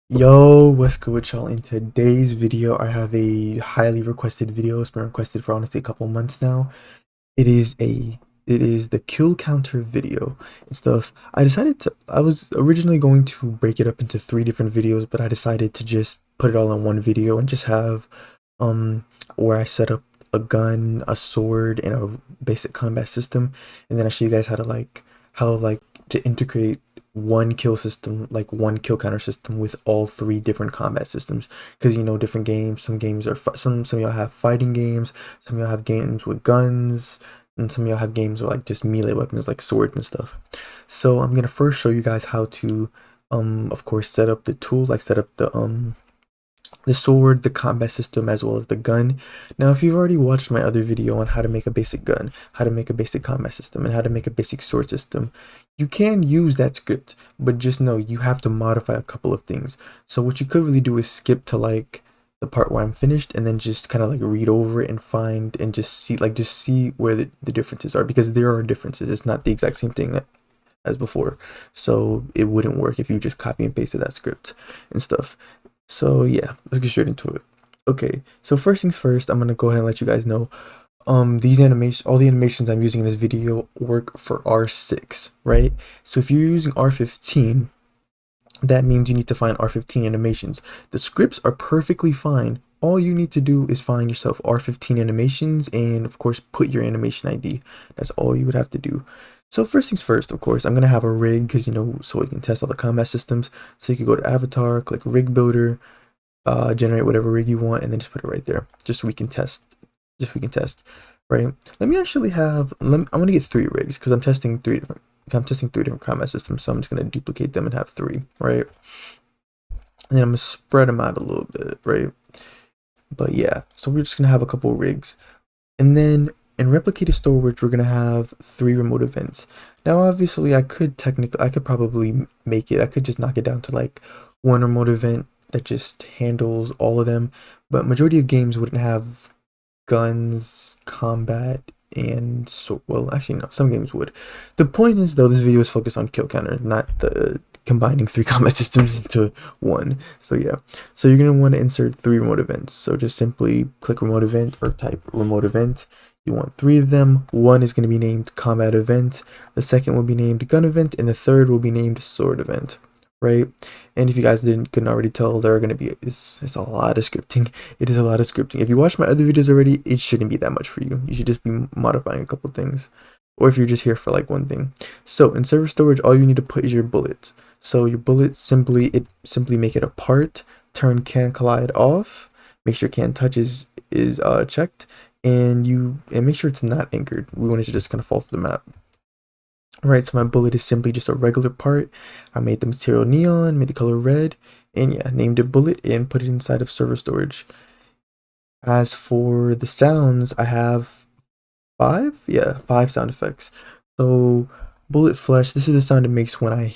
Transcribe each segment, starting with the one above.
Yo, what's good with y'all? In today's video, I have a highly requested video. It's been requested for honestly a couple months now. It is a it is the kill counter video and stuff. I was originally going to break it up into three different videos, but I decided to just put it all in one video and just have um where I set up a gun, a sword, and a basic combat system, and then I show you guys how to integrate one kill system, like one kill counter system with all three different combat systems. Because different games, some games are some of y'all have fighting games, some of y'all have games with guns, and some of y'all have games with like just melee weapons like swords and stuff. So I'm gonna first show you guys how to of course set up the tool, like set up the sword, the combat system, as well as the gun. Now, if you've already watched my other video on how to make a basic gun, how to make a basic combat system, and how to make a basic sword system, you can use that script, but just know you have to modify a couple of things. So what you could really do is skip to like the part where I'm finished and then just kind of like read over it and find and just see where the differences are, because there are differences. It's not the exact same thing as before. So it wouldn't work if you just copy and pasted that script and stuff. So yeah, let's get straight into it. Okay, so first things first, I'm gonna go ahead and let you guys know these animations, all the animations I'm using in this video work for R6, right? So if you're using R15, that means you need to find R15 animations. The scripts are perfectly fine. All you need to do is find yourself R15 animations and of course put your animation ID. That's all you would have to do. So first things first, of course, I'm gonna have a rig because so we can test all the combat systems. So you can go to avatar, click rig builder, generate whatever rig you want, and then just put it right there, just so we can test. Just so we can test, right? Let me actually have. I'm gonna get three rigs because I'm testing three different combat systems. So I'm just gonna duplicate them and have three, right? And then I'm gonna spread them out a little bit, right? But yeah, so we're just gonna have a couple of rigs. And then in replicated storage, we're gonna have three remote events. Now, obviously, I could probably make it. I could just knock it down to like one remote event that just handles all of them. But majority of games wouldn't have guns, combat, and so well, actually no, some games would. The point is though, this video is focused on kill counter, not the combining three combat systems into one. So yeah, so you're gonna want to insert three remote events. So just simply click remote event or type remote event. You want three of them. One is going to be named combat event, the second will be named gun event, and the third will be named sword event, right? And if you guys couldn't already tell, there are going to be it's a lot of scripting. It is a lot of scripting. If you watched my other videos already, it shouldn't be that much for you. You should just be modifying a couple things, or if you're just here for like one thing. So in server storage, all you need to put is your bullets. So your bullets simply make it a part, turn can collide off, make sure can touch is checked, and make sure it's not anchored. We want it to just kind of fall to the map. Right, so my bullet is simply just a regular part. I made the material neon, made the color red, and yeah, named it bullet and put it inside of server storage. As for the sounds, I have five sound effects. So bullet flesh, this is the sound it makes when I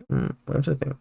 I'm trying to think.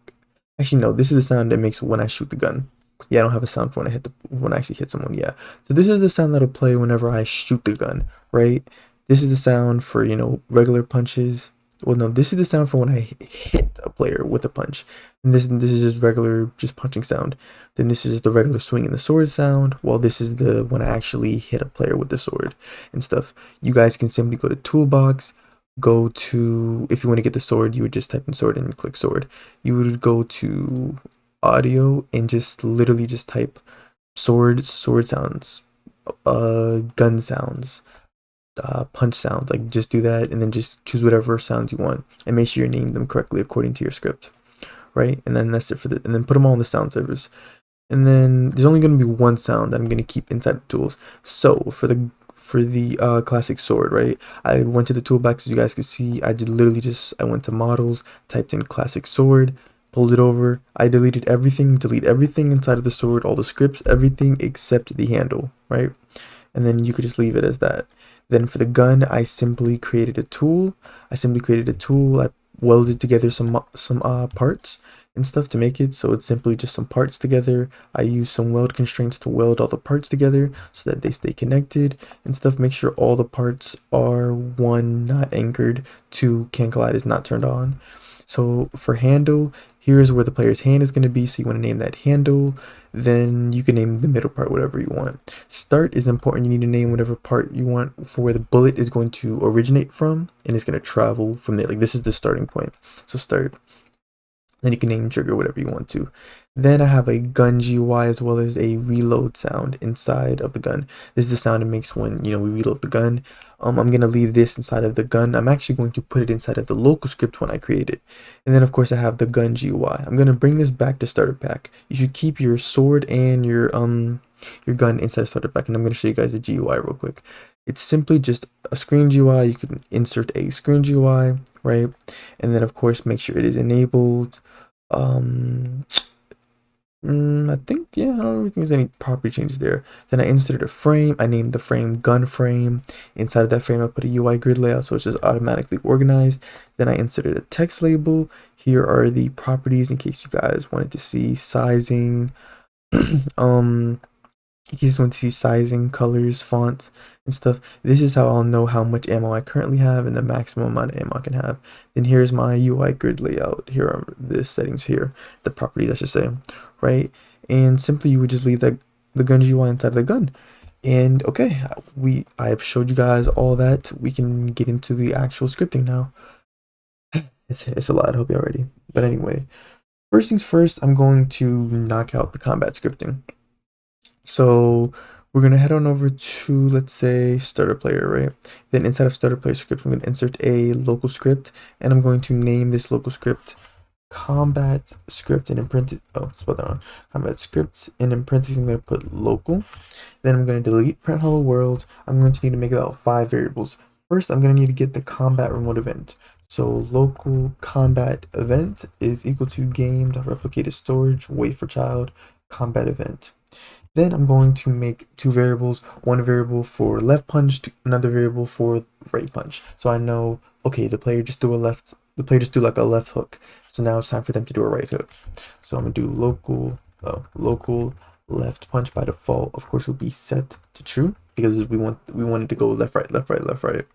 Actually, no, this is the sound it makes when I shoot the gun. Yeah, I don't have a sound for when I actually hit someone. Yeah, so this is the sound that'll play whenever I shoot the gun, right? This is the sound for regular punches. Well, no, this is the sound for when I hit a player with a punch, and this is just regular punching sound. Then this is the regular swing and the sword sound. Well, this is the when I actually hit a player with the sword and stuff. You guys can simply go to toolbox, go to, if you want to get the sword, you would just type in sword and click sword. You would go to audio and just literally just type sword sounds, gun sounds, punch sounds. Like just do that and then just choose whatever sounds you want and make sure you name them correctly according to your script, right? And then that's it for and then put them all in the sound servers. And then there's only going to be one sound that I'm going to keep inside the tools. So for the classic sword, right, I went to the toolbox, as you guys can see. I went to models, typed in classic sword, pulled it over. I delete everything inside of the sword, all the scripts, everything except the handle, right? And then you could just leave it as that. Then for the gun, I simply created a tool. I welded together some parts and stuff to make it, so it's simply just some parts together. I use some weld constraints to weld all the parts together so that they stay connected and stuff. Make sure all the parts are, one, not anchored, two, can collide is not turned on. So for handle, Here's where the player's hand is going to be, so you want to name that handle. Then you can name the middle part whatever you want. Start is important. You need to name whatever part you want for where the bullet is going to originate from, and it's going to travel from there. Like this is the starting point. So start. Then you can name trigger whatever you want to. Then I have a gun GUI as well as a reload sound inside of the gun. This is the sound it makes when we reload the gun. I'm gonna leave this inside of the gun. I'm actually going to put it inside of the local script when I create it. And then of course I have the gun GUI. I'm gonna bring this back to starter pack. You should keep your sword and your gun inside starter pack, and I'm gonna show you guys the GUI real quick. It's simply just a screen GUI. You can insert a screen GUI, right? And then of course make sure it is enabled. I think, yeah, I don't really think there's any property changes there. Then I inserted a frame. I named the frame gun frame. Inside of that frame, I put a UI grid layout so it's just automatically organized. Then I inserted a text label. Here are the properties in case you guys wanted to see sizing. In case you want to see sizing, colors, fonts, and stuff. This is how I'll know how much ammo I currently have and the maximum amount of ammo I can have. Then here's my UI grid layout. Here are the settings here, the properties I should say, right? And simply you would just leave the gun GUI inside of the gun. And okay, I have showed you guys all that. We can get into the actual scripting now. It's a lot, I hope you're ready. But anyway, first things first, I'm going to knock out the combat scripting. So we're gonna head on over to, let's say, starter player, right? Then inside of starter player script, I'm gonna insert a local script, and I'm going to name this local script combat script, and in parentheses, oh, spelled that wrong, combat script, and in parentheses, I'm gonna put local. Then I'm gonna delete print hello world. I'm going to need to make about 5 variables. First, I'm gonna need to get the combat remote event. So local combat event is equal to game.replicated storage wait for child combat event. Then I'm going to make 2 variables, one variable for left punch, another variable for right punch. So I know, okay, the player just do like a left hook. So now it's time for them to do a right hook. So I'm gonna do local left punch by default. Of course, will be set to true because we wanted to go left, right, left, right, left, right,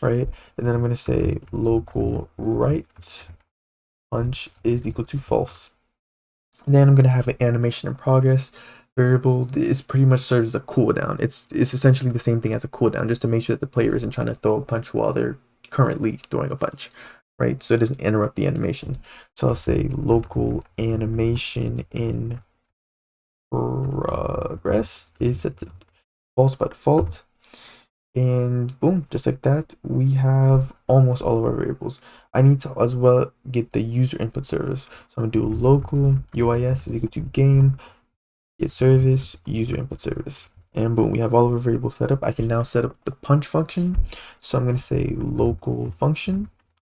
right. And then I'm gonna say local right punch is equal to false. And then I'm gonna have an animation in progress variable. Is pretty much serves as a cooldown. It's essentially the same thing as a cooldown, just to make sure that the player isn't trying to throw a punch while they're currently throwing a punch, right? So it doesn't interrupt the animation. So I'll say local animation in progress is set to false by default, and boom, just like that, we have almost all of our variables. I need to as well get the user input service. So I'm gonna do local UIS is equal to game get service, user input service, and boom, we have all of our variables set up. I can now set up the punch function. So I'm going to say local function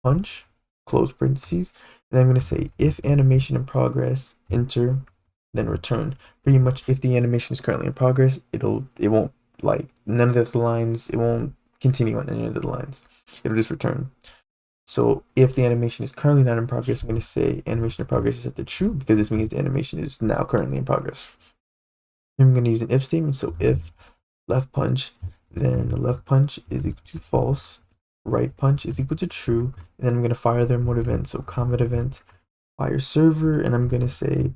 punch close parentheses, and I'm going to say if animation in progress enter, then return. Pretty much if the animation is currently in progress, it won't, like, none of the lines, it won't continue on any of the lines, it'll just return. So if the animation is currently not in progress, I'm going to say animation in progress is set to true because this means the animation is now currently in progress. I'm going to use an if statement. So if left punch, then left punch is equal to false, right punch is equal to true, and then I'm going to fire their remote event. So combat event fire server, and I'm going to say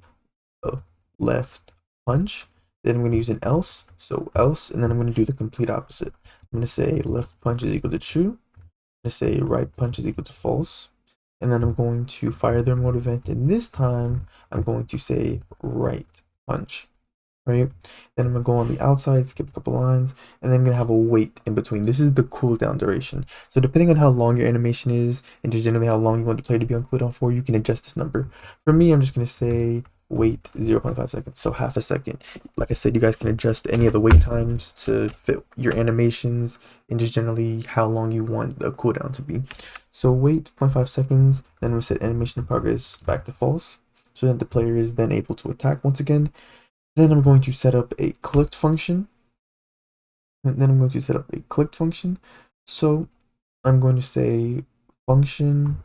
left punch. Then I'm going to use an else, so else, and then I'm going to do the complete opposite. I'm going to say left punch is equal to true. I'm going to say right punch is equal to false, and then I'm going to fire their remote event, and this time I'm going to say right punch. Right, then I'm gonna go on the outside, skip a couple lines, and then I'm gonna have a wait in between. This is the cooldown duration. So depending on how long your animation is and just generally how long you want the player to be on cooldown for, you can adjust this number. For me, I'm just gonna say wait 0.5 seconds, so half a second. Like I said, you guys can adjust any of the wait times to fit your animations and just generally how long you want the cooldown to be. So wait 0.5 seconds, then we'll set animation in progress back to false, so that the player is then able to attack once again. Then I'm going to set up a clicked function. So I'm going to say function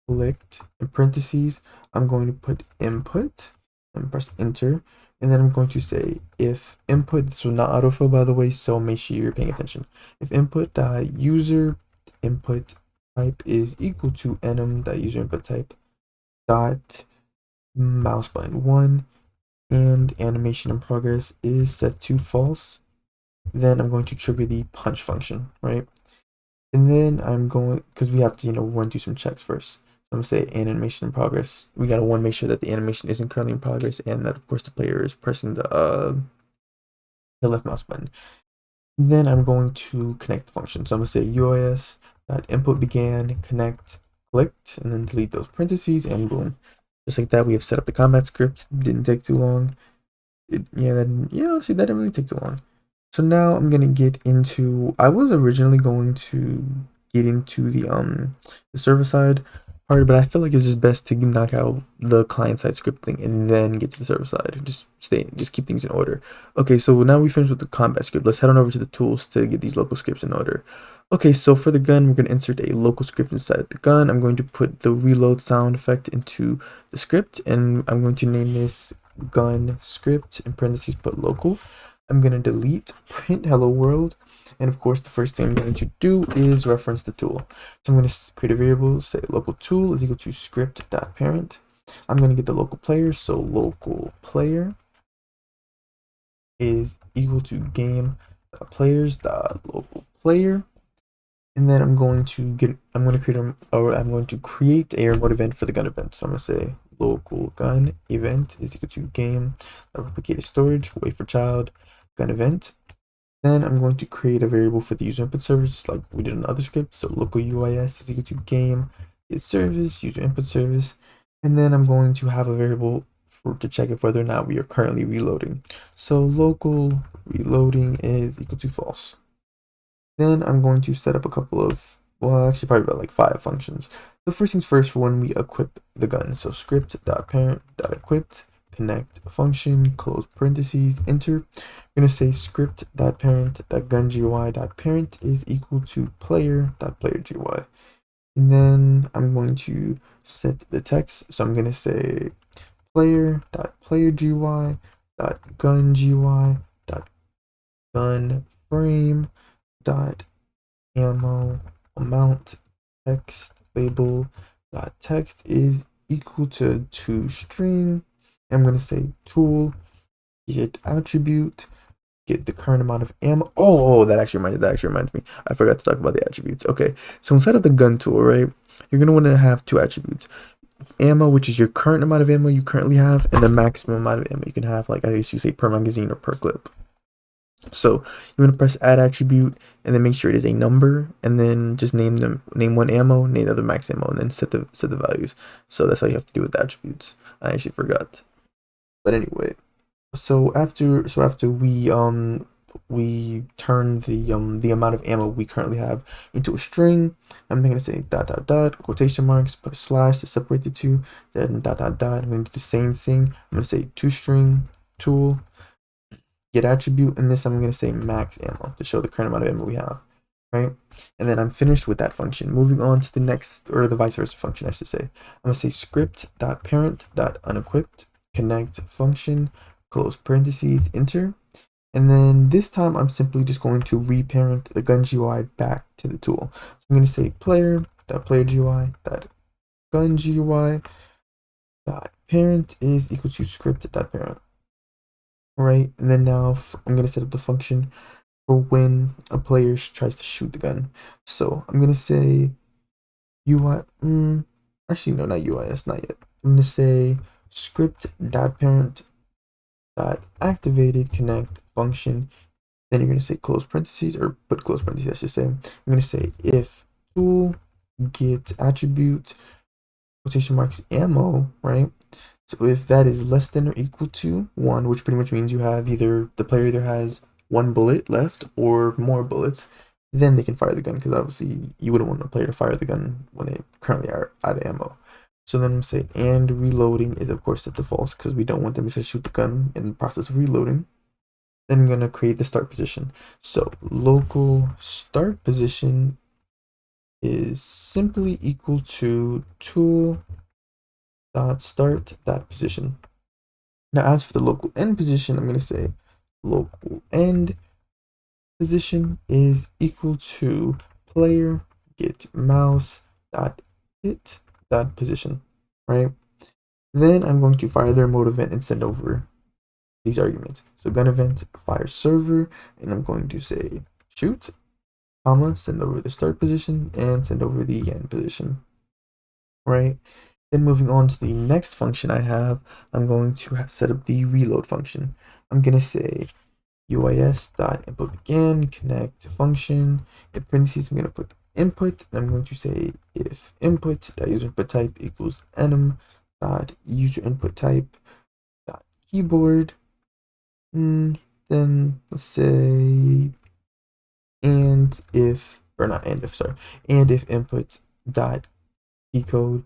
clicked in parentheses. I'm going to put input and press enter. And then I'm going to say if input, this will not autofill by the way, so make sure you're paying attention. If input.user input type is equal to enum.user input type dot mouse button 1, and animation in progress is set to false. Then I'm going to trigger the punch function, right? And then I'm going, because we have to, run through some checks first. So I'm gonna say animation in progress. We gotta make sure that the animation isn't currently in progress, and that of course the player is pressing the left mouse button. Then I'm going to connect the function. So I'm gonna say UIS input began connect clicked, and then delete those parentheses, and boom, just like that, we have set up the combat script. Didn't take too long. Honestly, that didn't really take too long. So now I'm gonna get into. I was originally going to get into the server side part, but I feel like it's just best to knock out the client side scripting and then get to the server side. Just keep things in order. Okay, so now we finished with the combat script. Let's head on over to the tools to get these local scripts in order. Okay, so for the gun, we're gonna insert a local script inside of the gun. I'm going to put the reload sound effect into the script, and I'm going to name this gun script, in parentheses put local. I'm going to delete print hello world, and of course the first thing I'm going to do is reference the tool. So I'm going to create a variable, say local tool is equal to script.parent. I'm going to get the local player, so local player is equal to game.players.local player. And then I'm going to create a remote event for the gun event. So I'm going to say local gun event is equal to game replicated storage, wait for child, gun event. Then I'm going to create a variable for the user input service, just like we did in the other script. So local UIS is equal to game is service, user input service. And then I'm going to have a variable to check if whether or not we are currently reloading. So local reloading is equal to false. Then I'm going to set up a couple of, well, actually probably about like 5 functions. The first things first for when we equip the gun. So script.parent.equipped, connect function, close parentheses, enter. We're going to say script.parent.gunGUI.parent is equal to player.playerGUI. And then I'm going to set the text. So I'm going to say player.playerGUI.gunGUI.gunFrame dot ammo amount text label dot text is equal to string. I'm going to say tool get attribute get the current amount of ammo. That actually reminds me, I forgot to talk about the attributes. Okay, so inside of the gun tool, right, you're going to want to have 2 attributes: ammo, which is your current amount of ammo you currently have, and the maximum amount of ammo you can have, like I guess you say per magazine or per clip. So you want to press add attribute, and then make sure it is a number, and then just name one ammo, name the other max ammo, and then set the values. So that's all you have to do with the attributes. I actually forgot. But anyway, so after we turn the amount of ammo we currently have into a string, I'm going to say dot dot dot quotation marks, put a slash to separate the two, then dot dot dot. I'm going to do the same thing. I'm going to say toString tool get attribute, and this I'm going to say max ammo to show the current amount of ammo we have, right? And then I'm finished with that function. Moving on to the next, or the vice versa function, I should say. I'm going to say script.parent.unequipped connect function, close parentheses, enter. And then this time I'm simply just going to reparent the gun GUI back to the tool. So I'm going to say player.playerGUI.gun GUI.parent is equal to script.parent. Right, and then now I'm going to set up the function for when a player tries to shoot the gun. So I'm going to say UI, actually no, not UIS, not yet. I'm going to say script.parent.activated connect function. Then you're going to say close parentheses, or put close parentheses, I should say. I'm going to say if tool get attribute quotation marks ammo, right? So if that is less than or equal to 1, which pretty much means you have the player either has 1 bullet left or more bullets, then they can fire the gun, because obviously you wouldn't want a player to fire the gun when they currently are out of ammo. So then I'm going to say and reloading is of course set to false, because we don't want them to shoot the gun in the process of reloading. Then I'm going to create the start position. So local start position is simply equal to tool.start.position. Now as for the local end position, I'm going to say local end position is equal to player get mouse dot hit dot position, right? Then I'm going to fire the remote event and send over these arguments. So gun event fire server, and I'm going to say shoot, comma, send over the start position and send over the end position, right? Then moving on to the next function I have, I'm going to set up the reload function. I'm going to say uis.input begin connect function. In parentheses, I'm going to put input, and I'm going to say if input.user input type equals enum dot user input type dot keyboard. Then let's say and if, or not and if, sorry, and if input dot keycode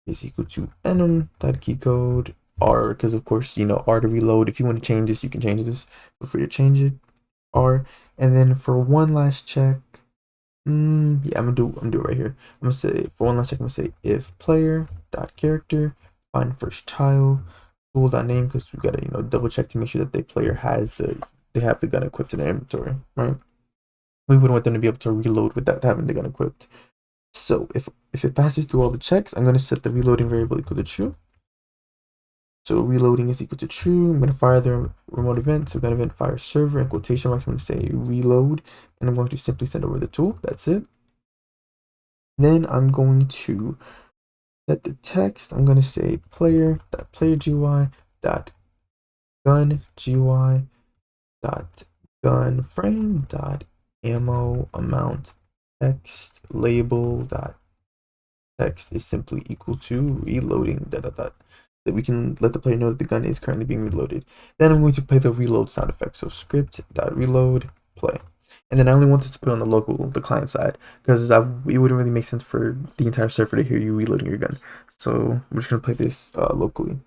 is equal to enum dot keycode r, because of course you know r to reload. If you want to change this, you can change this. Feel free to change it, r. And then for one last check, yeah, I'm gonna do it right here. I'm gonna say for one last check, I'm gonna say if player dot character find first tile tool dot name, because we gotta double check to make sure that the player has they have the gun equipped in their inventory, right? We wouldn't want them to be able to reload without having the gun equipped. So if it passes through all the checks, I'm gonna set the reloading variable equal to true. So reloading is equal to true. I'm gonna fire the remote event. So gun event fire server in quotation marks. I'm gonna say reload, and I'm going to simply send over the tool. That's it. Then I'm going to set the text. I'm gonna say player.player GUI dot gun GUI dot gun frame dot ammo amount text label dot text is simply equal to reloading dot dot dot, that we can let the player know that the gun is currently being reloaded. Then I'm going to play the reload sound effect. So script dot reload play. And then I only want this to put on the client side, because it wouldn't really make sense for the entire server to hear you reloading your gun. So we're just gonna play this locally.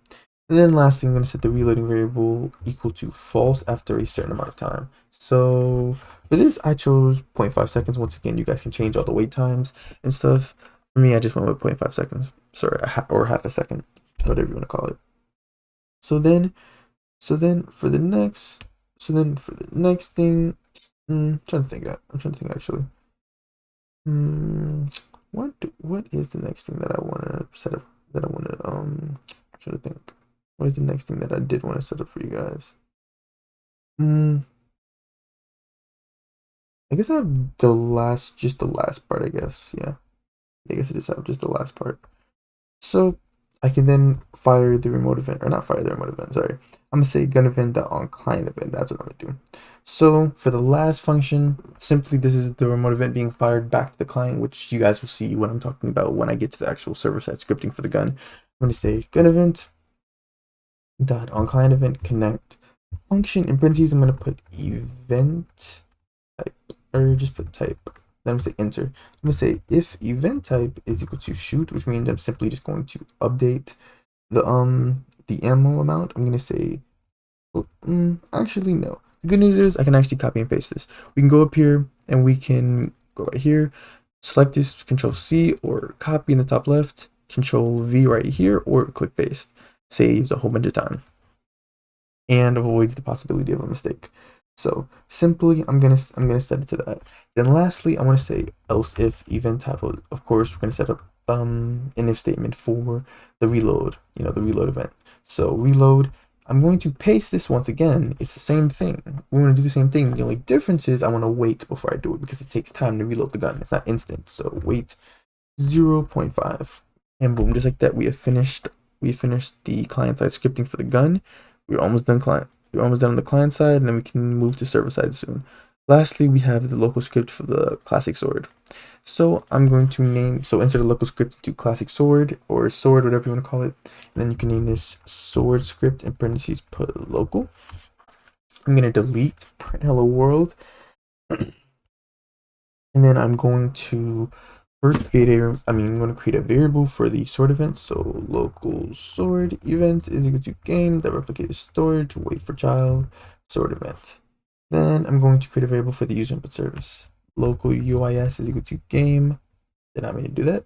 And then lastly, I'm going to set the reloading variable equal to false after a certain amount of time. So for this, I chose 0.5 seconds. Once again, you guys can change all the wait times and stuff. For me, I just went with 0.5 seconds. Sorry, or half a second, whatever you want to call it. So then for the next thing, I'm trying to think actually. What is the next thing that I want to set up? That I want to I'm trying to think. What is the next thing that I did want to set up for you guys? I guess I have just the last part, I guess. Yeah. I guess I just have just the last part. So I can then fire the remote event, or not fire the remote event, sorry. I'm gonna say gun event on client event. That's what I'm gonna do. So for the last function, simply this is the remote event being fired back to the client, which you guys will see when I'm talking about when I get to the actual server side scripting for the gun. I'm gonna say gun event dot on client event connect function. In parentheses, I'm gonna put event type, or just put type. Then I'm gonna say enter. I'm gonna say if event type is equal to shoot, which means I'm simply just going to update the ammo amount. I'm gonna say actually no. The good news is I can actually copy and paste this. We can go up here and we can go right here, select this, Control C or copy in the top left, Control V right here, or click paste. Saves a whole bunch of time and avoids the possibility of a mistake. So simply I'm gonna set it to that. Then lastly, I want to say else if event type. Of course, we're gonna set up an if statement for the reload, the reload event. So reload, I'm going to paste this once again. It's the same thing. We're going to do the same thing. The only difference is I want to wait before I do it, because it takes time to reload the gun. It's not instant. So wait 0.5, and boom, just like that, we finished the client side scripting for the gun. We're almost done on the client side, and then we can move to server side soon. Lastly, we have the local script for the classic sword. So I'm going to insert a local script to classic sword, or sword, whatever you want to call it. And then you can name this sword script, in parentheses put local. I'm going to delete print hello world. And then I'm going to first I'm going to create a variable for the sword event. So local sword event is equal to game that replicates storage, wait for child, sword event. Then I'm going to create a variable for the user input service. Local UIS is equal to game. Then I'm going to do that.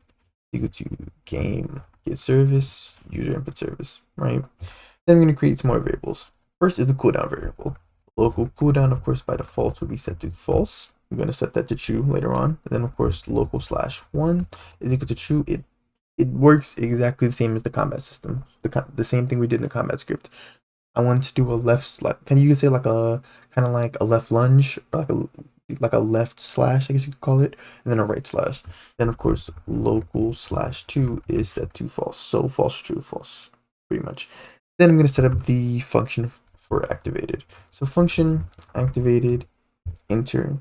Equal to game get service, user input service, right? Then I'm going to create some more variables. First is the cooldown variable. Local cooldown, of course, by default will be set to false. I'm going to set that to true later on. And then, of course, local /1 is equal to true. it works exactly the same as the combat system. The same thing we did in the combat script. I want to do a left slash. Can you say like a kind of like a left lunge, or like a left slash, I guess you could call it, and then a right slash. Then of course local slash 2 is set to false. So false, true, false, pretty much. Then I'm gonna set up the function for activated. So function activated, enter,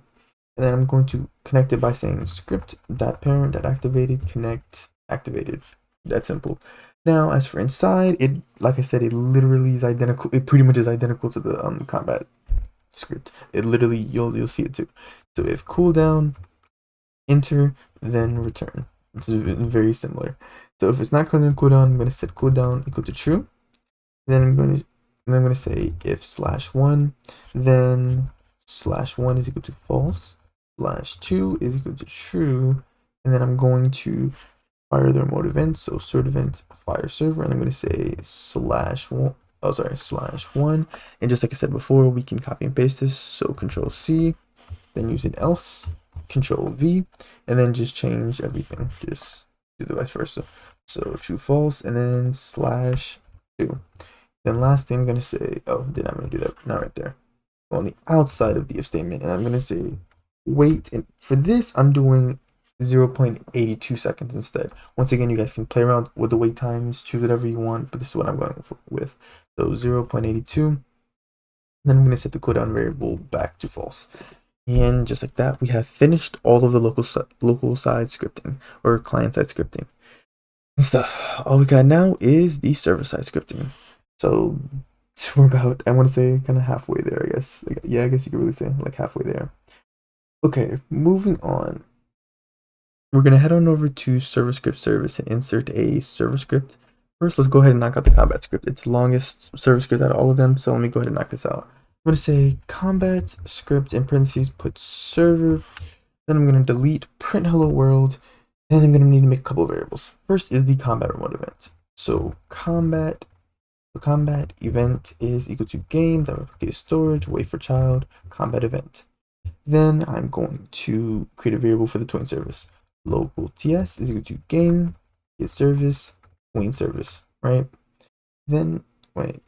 and then I'm going to connect it by saying script.parent.activated connect activated. That simple. Now, as for inside, it, like I said, it literally is identical. It pretty much is identical to the combat script. It literally, you'll see it too. So if cooldown, enter, then return. It's very similar. So if it's not currently on cooldown, I'm going to set cooldown equal to true. Then I'm going to say if /1, then /1 is equal to false, /2 is equal to true, and then I'm going to fire the remote event, so cert event fire server, and I'm going to say /1, /1, and just like I said before, we can copy and paste this, so Control C, then use an else, Control V, and then just change everything, just do the vice versa. So true, false, and then /2. Then last thing I'm going to say, oh, then I'm going to do that, not right there, on the outside of the if statement, and I'm going to say wait, and for this I'm doing 0.82 seconds instead. Once again, you guys can play around with the wait times, choose whatever you want, but this is what I'm going with. So 0.82. Then I'm going to set the cooldown variable back to false. And just like that, we have finished all of the local side scripting, or client side scripting and stuff. All we got now is the server side scripting. So we're about, I want to say, kind of halfway there, I guess. Yeah, I guess you could really say like halfway there. Okay, moving on. We're going to head on over to server script service and insert a server script. First, let's go ahead and knock out the combat script. It's the longest server script out of all of them, so let me go ahead and knock this out. I'm going to say combat script in parentheses, put server. Then I'm going to delete print hello world. And I'm going to need to make a couple of variables. First is the combat remote event. So combat event is equal to game, that replicated storage, wait for child, combat event. Then I'm going to create a variable for the tween service. Local TS is equal to game, get service, tween service, right? Then, wait.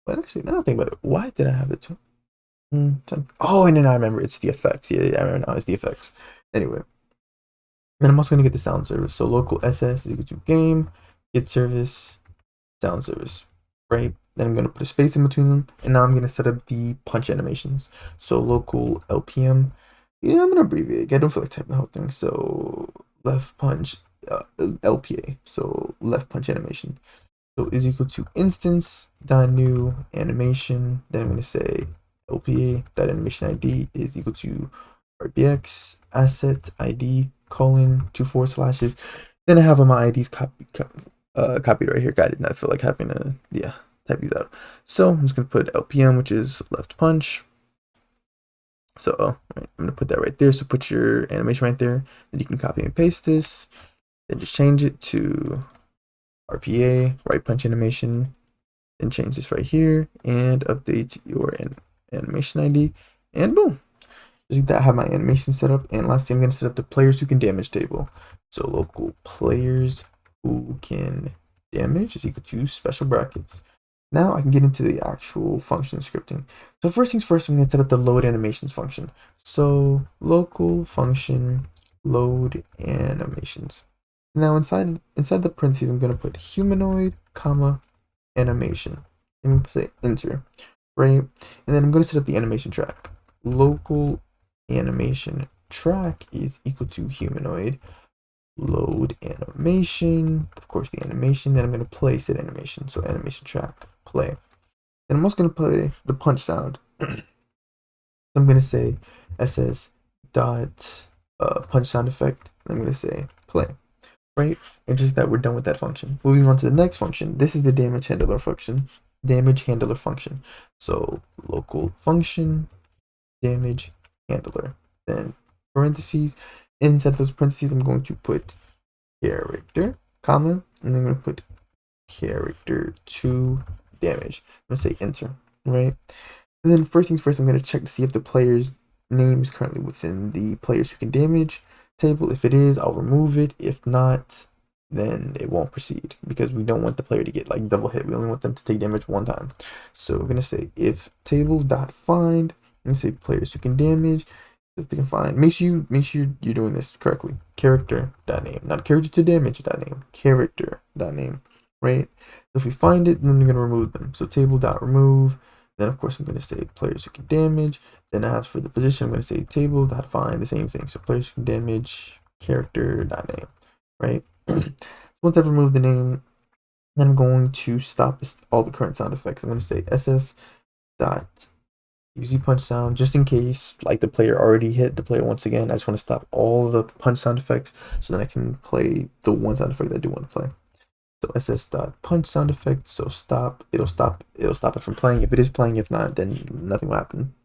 But actually, now I think about it, why did I have the tween? Oh, and then I remember it's the effects. Yeah, I remember now it's the effects. Anyway. And I'm also going to get the sound service. So local SS is equal to game, get service, sound service, right? Then I'm going to put a space in between them. And now I'm going to set up the punch animations. So local LPM. Yeah, I'm going to abbreviate. I don't feel like typing the whole thing. So left punch, LPA. So left punch animation. So is equal to instance.new animation. Then I'm going to say LPA.animation ID is equal to RBX asset ID : 2 /. Then I have my IDs copied right here. I did not feel like having to type these out. So I'm just gonna put LPM, which is left punch. So right, I'm gonna put that right there. So put your animation right there. Then you can copy and paste this. Then just change it to RPA, right punch animation. Then change this right here and update your animation ID. And boom. Just like that, I have my animation set up. And lastly, I'm going to set up the players who can damage table. So local players who can damage is equal to special brackets. Now I can get into the actual function scripting. So first things first, I'm going to set up the load animations function. So local function load animations. Now inside the parentheses, I'm going to put humanoid, comma, animation. And say enter, right? And then I'm going to set up the animation track. Local animation track is equal to humanoid load animation, of course the animation. Then I'm going to play said animation, so animation track play. And I'm also going to play the punch sound. I'm going to say ss dot punch sound effect. I'm going to say play, right? And just that, we're done with that function. Moving on to the next function. This is the damage handler function. So local function damage handler, then parentheses. Inside those parentheses, I'm going to put character, comma, and then I'm going to put character to damage. I'm going to say enter, right? And then first things first, I'm going to check to see if the player's name is currently within the players who can damage table. If it is, I'll remove it. If not, then it won't proceed because we don't want the player to get like double hit. We only want them to take damage one time. So we're gonna say if tables.find, and say players who can damage, if they can find. Make sure you're doing this correctly. Character.name, not character to damage.name. Character.name, right? If we find it, then we're gonna remove them. So table.remove. Then of course I'm gonna say players who can damage. Then as for the position, I'm gonna say table.find, the same thing. So players who can damage, character.name, right? Once I've removed the name, then I'm going to stop all the current sound effects. I'm going to say ss dot use punch sound, just in case like the player already hit the player once again. I just want to stop all the punch sound effects so then I can play the one sound effect that I do want to play. So ss dot punch sound effect. So stop. It'll stop it from playing if it is playing. If not, then nothing will happen.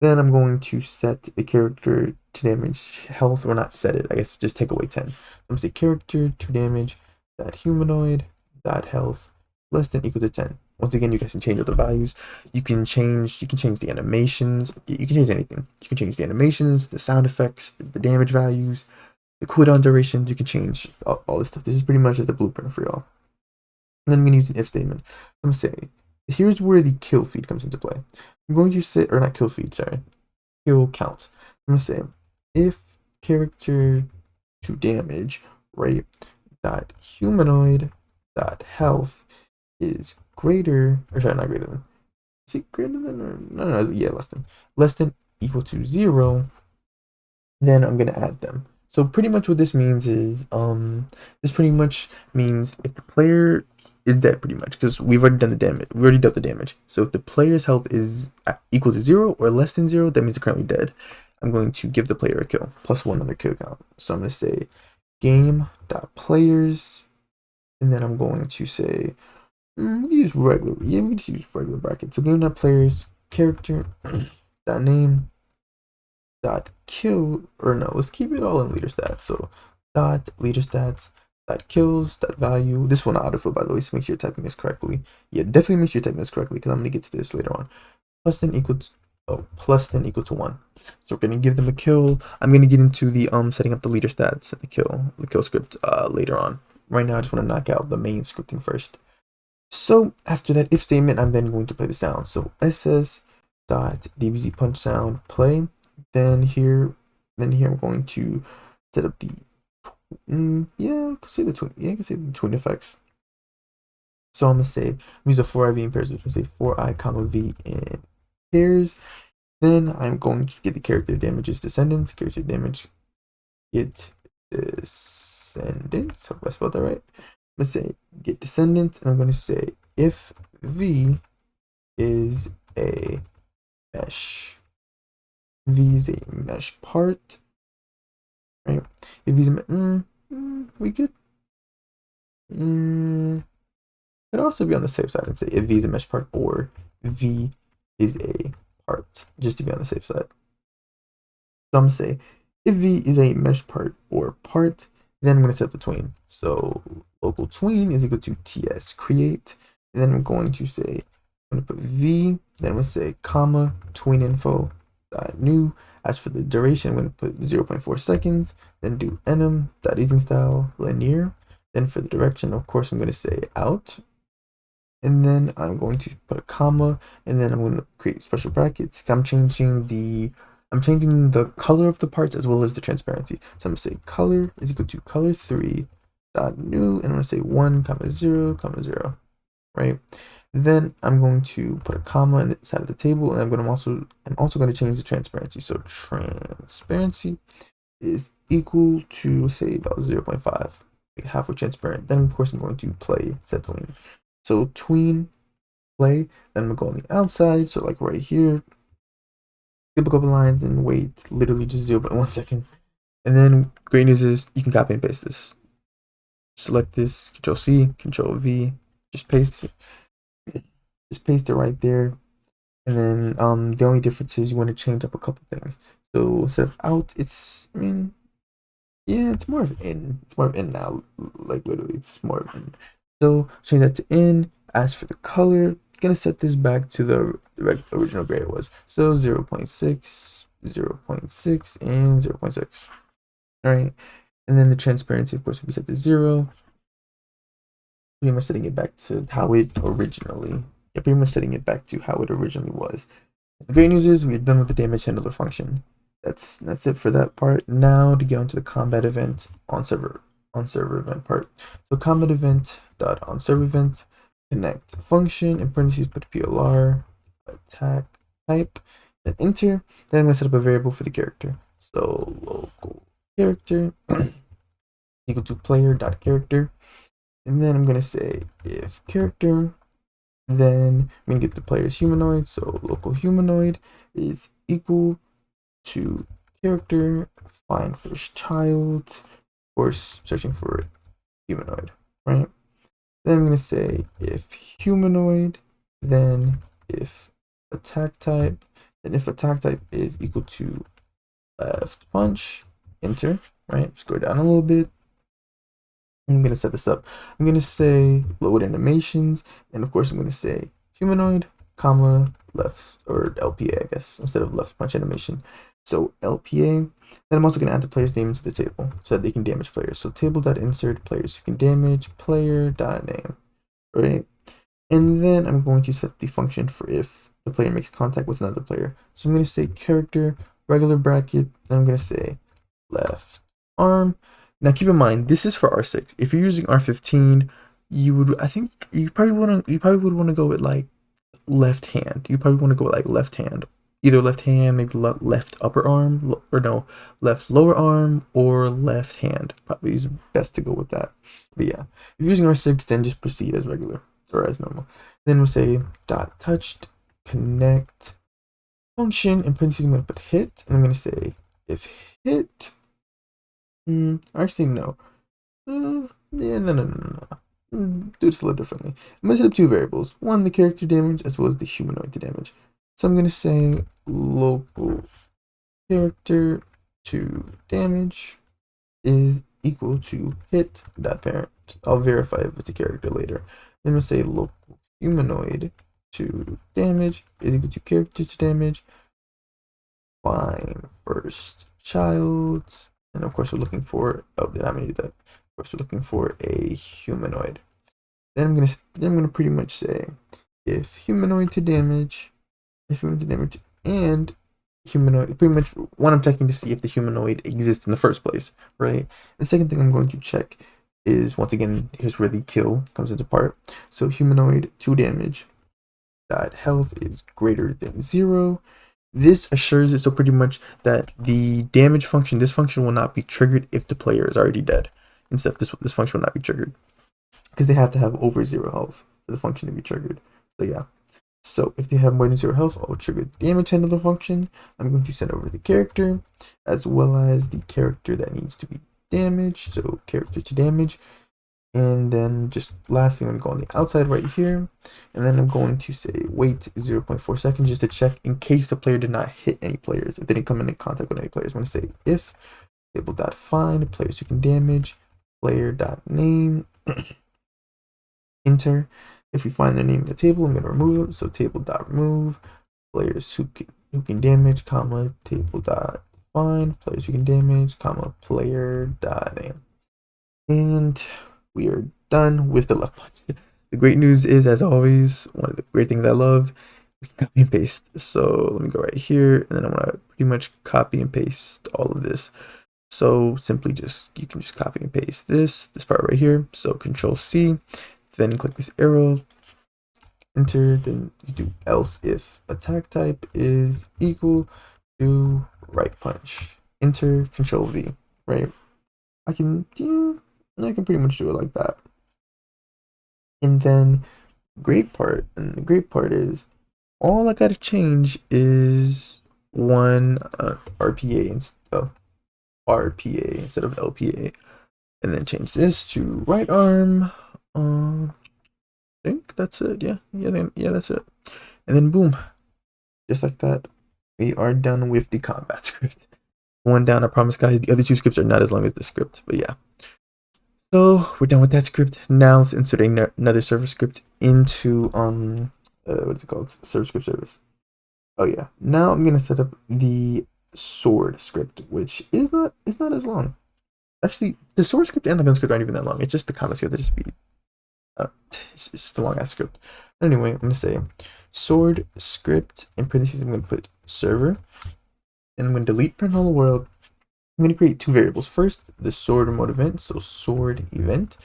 Then I'm going to set a character to damage health, or not set it, I guess just take away 10. I'm going to say character to damage that humanoid, that health, less than equal to 10. Once again, you guys can change all the values. You can change the animations. You can change anything. You can change the animations, the sound effects, the damage values, the cooldown durations. You can change all this stuff. This is pretty much just a blueprint for y'all. And then I'm going to use an if statement. I'm going to say, here's where the kill feed comes into play. I'm going to say, or not kill feed, sorry, kill count. I'm going to say, if character to damage, right, that humanoid, that health is greater, or sorry, not greater than, is it greater than, or, no, yeah, less than equal to 0, then I'm going to add them. So pretty much what this means is, this pretty much means if the player is dead, pretty much, because we've already done the damage. We already dealt the damage. So if the player's health is equal to 0 or less than 0, that means they're currently dead. I'm going to give the player a kill, plus 1 on their kill count. So I'm going to say game.players, and then I'm going to say, we can use regular, we can just use regular brackets. So game.players, character, .name, .kill, or no, let's keep it all in leader stats. So .leader stats, .kills, .value. This one autofill, by the way, so make sure you're typing this correctly. Yeah, definitely make sure you're typing this correctly because I'm going to get to this later on. Plus then equal to 1. So we're going to give them a kill. I'm going to get into the setting up the leader stats and the kill script later on. Right now I just want to knock out the main scripting first. So after that if statement, I'm then going to play the sound. So ss.dbz punch sound play. Then here I'm going to set up the I can say the twin effects. So I'm gonna say I'm use a 4i v in pairs, which is say 4i comma v in pairs. Then I'm going to get the character damages descendants, character damage get descendants. Hope I spelled that right. I'm gonna say get descendants, and I'm gonna say if v is a mesh, v is a mesh part, right? If v is a we could could also be on the safe side and say if v is a mesh part or v is a part, just to be on the safe side. So I'm gonna say if v is a mesh part or part, then I'm gonna set the tween. So local tween is equal to ts create, and then I'm going to say I'm gonna put v, then I'm gonna say comma tween info new. As for the duration, I'm going to put 0.4 seconds, then do enum.easing style linear. Then for the direction, of course, I'm going to say out. And then I'm going to put a comma, and then I'm going to create special brackets. I'm changing the color of the parts as well as the transparency. So I'm going to say color is equal to color3 dot new, and I'm going to say 1, 0, 0, right? Then I'm going to put a comma in the side of the table, and I'm also going to change the transparency. So transparency is equal to say about 0.5, like halfway transparent. Then of course I'm going to play set tween. So tween play. Then I'm going to go on the outside. So like right here, skip a couple lines and wait literally just 0.1 second. And then great news is you can copy and paste this. Select this, Control C, Control V, just paste it. Just paste it right there, and then the only difference is you want to change up a couple things. So instead of out, it's it's more of in. It's more of in now. Like literally, it's more of in. So change that to in. As for the color, gonna set this back to the original gray it was. So 0.6, 0.6, and 0.6. All right, and then the transparency, of course, will be set to 0. pretty much setting it back to how it originally, yeah, pretty much setting it back to how it originally was. The great news is we're done with the damage handler function. That's it for that part. Now to get onto the combat event on server event part. So combat event dot on server event connect function in parentheses put PLR attack type then enter. Then I'm gonna set up a variable for the character. So local character equal to player dot character, and then I'm gonna say if character, then I'm gonna get the player's humanoid. So local humanoid is equal to character find first child, of course searching for humanoid, right? Then I'm gonna say if humanoid, then if attack type, then if attack type is equal to left punch, enter, right? Scroll down a little bit. I'm gonna set this up. I'm gonna say load animations, and of course I'm gonna say humanoid, comma, left, or LPA, I guess, instead of left punch animation. So LPA. Then I'm also gonna add the player's name to the table so that they can damage players. So table.insert players who can damage player.name, right? And then I'm going to set the function for if the player makes contact with another player. So I'm gonna say character, regular bracket, then I'm gonna say left arm. Now keep in mind this is for R6. If you're using R15, you would, I think you probably would want to go with like left hand. You probably want to go with like left hand, either left hand, maybe left upper arm, or no, left lower arm, or left hand. Probably is best to go with that. But yeah, if you're using R6, then just proceed as regular or as normal. Then we'll say dot touched connect function in parentheses. I'm gonna put hit, and I'm gonna say if hit. Actually no. Yeah, no. Do this a little differently. I'm gonna set up two variables. One, the character damage, as well as the humanoid damage. So I'm gonna say local character to damage is equal to hit dot parent. I'll verify if it's a character later. Then we'll say local humanoid to damage is equal to character to damage. Find first child, and of course we're looking for, oh, did I do that? Of course we're looking for a humanoid. Then I'm gonna pretty much say if humanoid to damage, and humanoid, pretty much one I'm checking to see if the humanoid exists in the first place, right? The second thing I'm going to check is, once again, here's where the kill comes into part. So humanoid to damage dot health is greater than 0. This assures it so pretty much that the damage function, this function will not be triggered if the player is already dead. Instead, this function will not be triggered because they have to have over 0 health for the function to be triggered. So yeah. So if they have more than 0 health, I'll trigger the damage handler function. I'm going to send over the character as well as the character that needs to be damaged. So character to damage. And then just lastly, I'm going to go on the outside right here. And then I'm going to say wait 0.4 seconds just to check in case the player did not hit any players. If they didn't come into contact with any players, I'm going to say if table.find players who can damage player.name enter. If we find their name in the table, I'm going to remove it. So table.remove players who can damage, comma, table.find players who can damage, comma, player.name. And we are done with the left punch. The great news is, as always, one of the great things I love, we can copy and paste. So let me go right here, and then I'm gonna pretty much copy and paste all of this. So simply you can just copy and paste this part right here. So Control C, then click this arrow, enter, then you do else if attack type is equal to right punch. Enter, Control V, right? I can pretty much do it like that. And then the great part is all I gotta change is one RPA instead of LPA, and then change this to right arm. I think that's it. Yeah, that's it. And then boom, just like that, we are done with the combat script. One down, I promise, guys. The other two scripts are not as long as this script, but yeah. So we're done with that script. Now let's insert another server script into what is it called? Server script service. Oh yeah. Now I'm gonna set up the sword script, which is not as long. Actually, the sword script and the gun script aren't even that long. It's just the combat script that just speed. uh, it's the long ass script. Anyway, I'm gonna say sword script in parentheses. I'm gonna put server, and I'm gonna delete print hello world. I'm gonna create two variables. First, the sword remote event, so sword event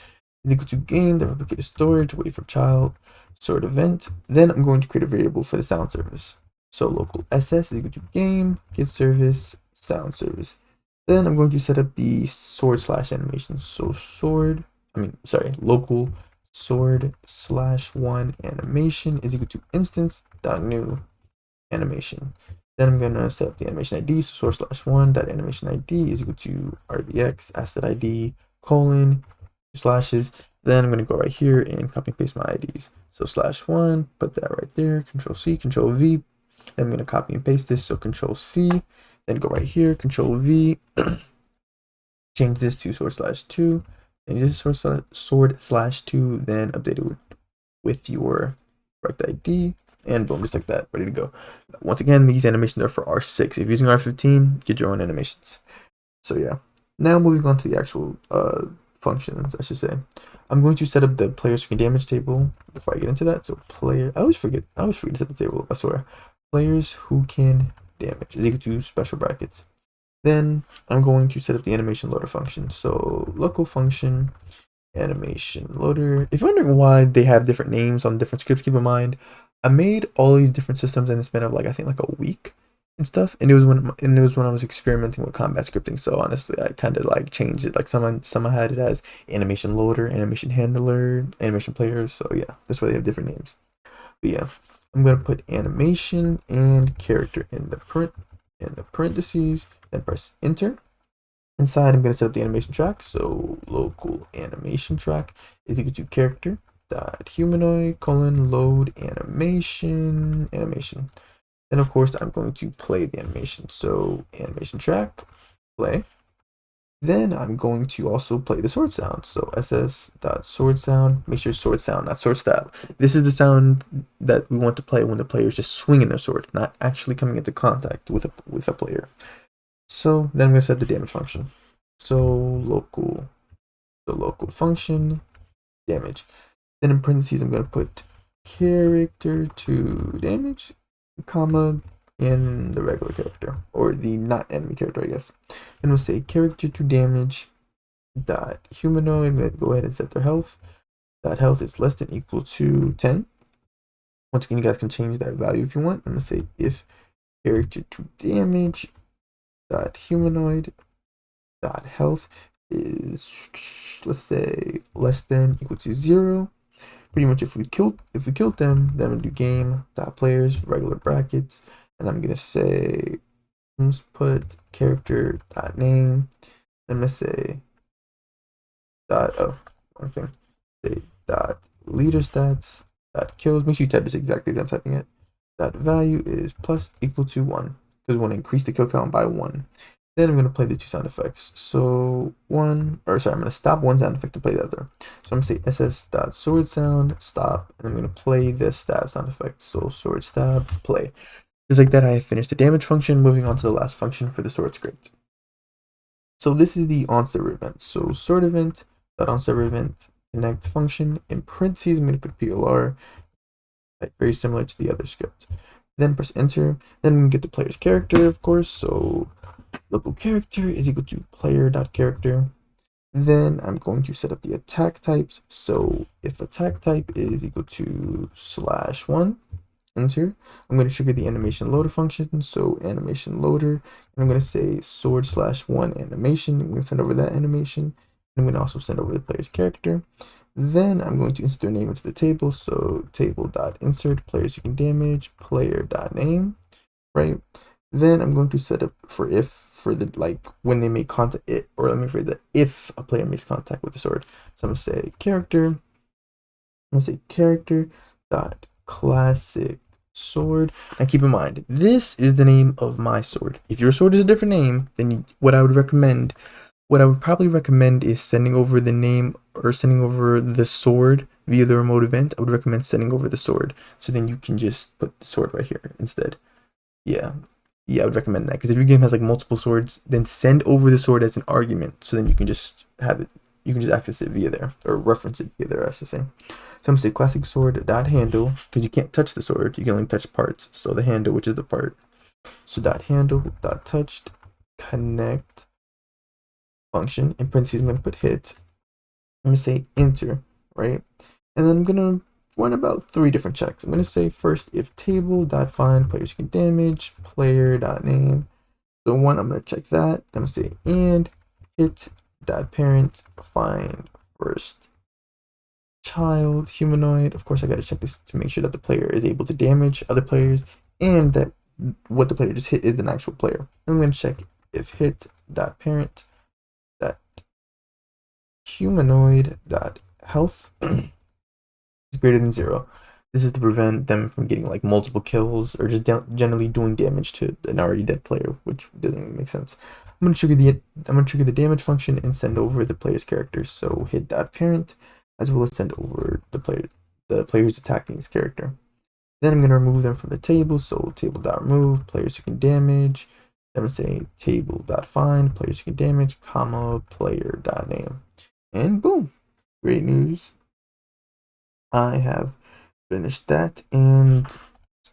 is equal to game, the replicated storage, wait for child, sword event. Then I'm going to create a variable for the sound service. So local ss is equal to game, get service, sound service. Then I'm going to set up the sword slash animation. So local sword slash one animation is equal to instance dot new animation. Then I'm gonna set up the animation ID. So source slash one dot animation ID is equal to rbx asset ID colon slashes. Then I'm gonna go right here and copy and paste my IDs. So slash one, put that right there. Control C, Control V. Then I'm gonna copy and paste this. So Control C. Then go right here, Control V. Change this to sword slash two. And this is sword slash two. Then update it with your correct ID. And boom, just like that, ready to go. Once again, these animations are for R6. If you're using R15, get your own animations. So yeah. Now moving on to the actual functions, I should say. I'm going to set up the players who can damage table before I get into that. So player, I always forget to set the table, I swear. Players who can damage is equal to special brackets. Then I'm going to set up the animation loader function. So local function animation loader. If you're wondering why they have different names on different scripts, keep in mind I made all these different systems in the span of like I think like a week and stuff, and it was when I was experimenting with combat scripting. So honestly, I kind of like changed it. Like some I had it as animation loader, animation handler, animation players. So yeah, that's why they have different names. But yeah, I'm gonna put animation and character in the parentheses, then press enter. Inside, I'm going to set up the animation track. So local animation track is equal to character dot humanoid colon load animation. Then of course I'm going to play the animation. So animation track play. Then I'm going to also play the sword sound. So ss dot sword sound. Make sure sword sound, not sword stab. This is the sound that we want to play when the player is just swinging their sword, not actually coming into contact with a player. So then I'm going to set the damage function. So local function damage. Then in parentheses, I'm going to put character to damage, comma, in the regular character, or the not enemy character, I guess. And we'll say character to damage dot humanoid. I'm going to go ahead and set their health. That health is less than equal to 10. Once again, you guys can change that value if you want. I'm going to say if character to damage dot humanoid dot health is, let's say, less than equal to 0. Pretty much if we killed them, then we'll do game dot players regular brackets, and I'm gonna say let's put character dot name. I'm gonna say dot one thing, say dot leader stats dot kills. Make sure you type this exactly as I'm typing it. That value is plus equal to 1 because we want to increase the kill count by 1. Then I'm going to play the two sound effects. So I'm going to stop one sound effect to play the other. So I'm going to say ss.sword sound, stop, and I'm going to play the stab sound effect. So sword stab, play. Just like that, I have finished the damage function. Moving on to the last function for the sword script. So this is the onServer event. So sword event, .onServer event, connect function. In parentheses, I'm going to put PLR, like very similar to the other script. Then press enter. Then we get the player's character, of course. So local character is equal to player.character. Then I'm going to set up the attack types. So if attack type is equal to /1, enter, I'm going to trigger the animation loader function. So animation loader, and I'm going to say sword/1 animation. I'm going to send over that animation. And I'm going to also send over the player's character. Then I'm going to insert their name into the table. So table.insert players who can damage, player.name, right? Then I'm going to set up for the like when they make contact or let me phrase that, if a player makes contact with the sword. So I'm gonna say character dot classic sword. And keep in mind, this is the name of my sword. If your sword is a different name, then what I would probably recommend is sending over the name or sending over the sword via the remote event. I would recommend sending over the sword. So then you can just put the sword right here instead. Yeah, I would recommend that, because if your game has like multiple swords, then send over the sword as an argument, so then you can just have it you can just access it via there, or reference it via there, I should say. So I'm gonna say classic sword dot handle, because you can't touch the sword, you can only touch parts. So the handle, which is the part. So dot handle dot touched connect function, in parentheses I'm gonna put hit. I'm gonna say enter, right? And then I'm gonna run about 3 different checks. I'm gonna say first if table dot find players can damage player dot name. So one, I'm gonna check that. I'm gonna say and hit dot parent find first child humanoid. Of course, I gotta check this to make sure that the player is able to damage other players and that what the player just hit is an actual player. And I'm gonna check if hit dot parent dot humanoid dot health is greater than 0. This is to prevent them from getting like multiple kills or just generally doing damage to an already dead player, which doesn't really make sense. I'm gonna trigger the damage function and send over the player's character. So hit dot parent, as well as send over the player who's attacking his character. Then I'm gonna remove them from the table. So table dot remove players who can damage. Then I'm gonna say table dot find players who can damage, comma player dot name, and boom, great news. I have finished that, and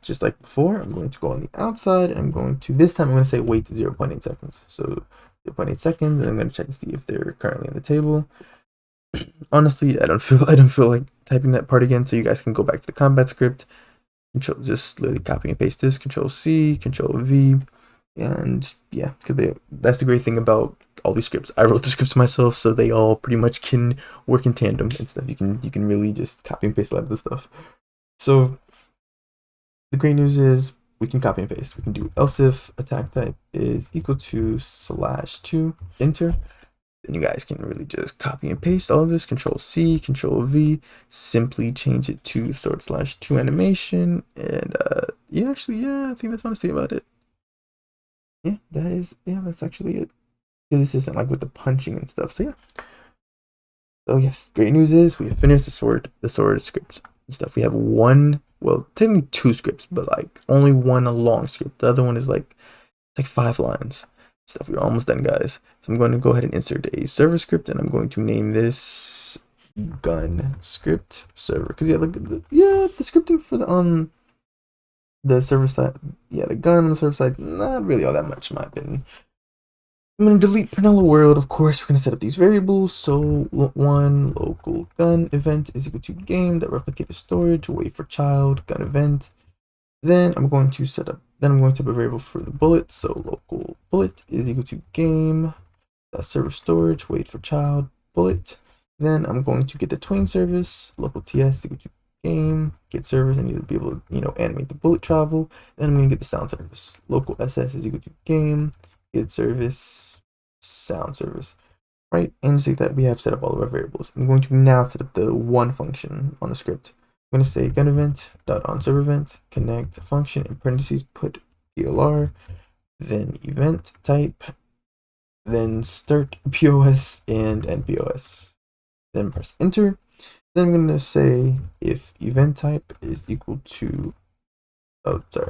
just like before, I'm going to go on the outside, and I'm going to, this time I'm going to say wait 0.8 seconds. So 0.8 seconds, and I'm going to check to see if they're currently on the table. Honestly, I don't feel like typing that part again, so you guys can go back to the combat script. Just literally copy and paste this, Control C, Control V, and yeah, because that's the great thing about all these scripts. I wrote the scripts myself, so they all pretty much can work in tandem and stuff. You can really just copy and paste a lot of this stuff. So the great news is we can copy and paste. We can do else if attack type is equal to /2 enter. Then you guys can really just copy and paste all of this. Control C, Control V, simply change it to /2 animation. And yeah, actually, yeah, I think that's honestly about it. Yeah, that's actually it. This isn't like with the punching and stuff. So yeah. So yes, great news is we have finished the sword script and stuff. We have one, well, technically 2 scripts, but like only one a long script. The other one is like 5 lines. Stuff. We're almost done, guys. So I'm going to go ahead and insert a server script, and I'm going to name this gun script server, because yeah, the scripting for the server side, yeah, the gun on the server side, not really all that much in my opinion. I'm going to delete Pernella world. Of course, we're going to set up these variables. So one local gun event is equal to game that replicates storage, wait for child gun event. Then I'm going to set up a variable for the bullet. So local bullet is equal to game server storage, wait for child bullet. Then I'm going to get the Twain service, local TS equal to game get service. I need to be able to animate the bullet travel. Then I'm going to get the sound service, local SS is equal to game get service sound service, right? And just like that, we have set up all of our variables. I'm going to now set up the one function on the script. I'm going to say gun event dot on server event connect function in parentheses put PLR, then event type, then start POS and end POS. Then press enter. Then I'm going to say if event type is equal to, I don't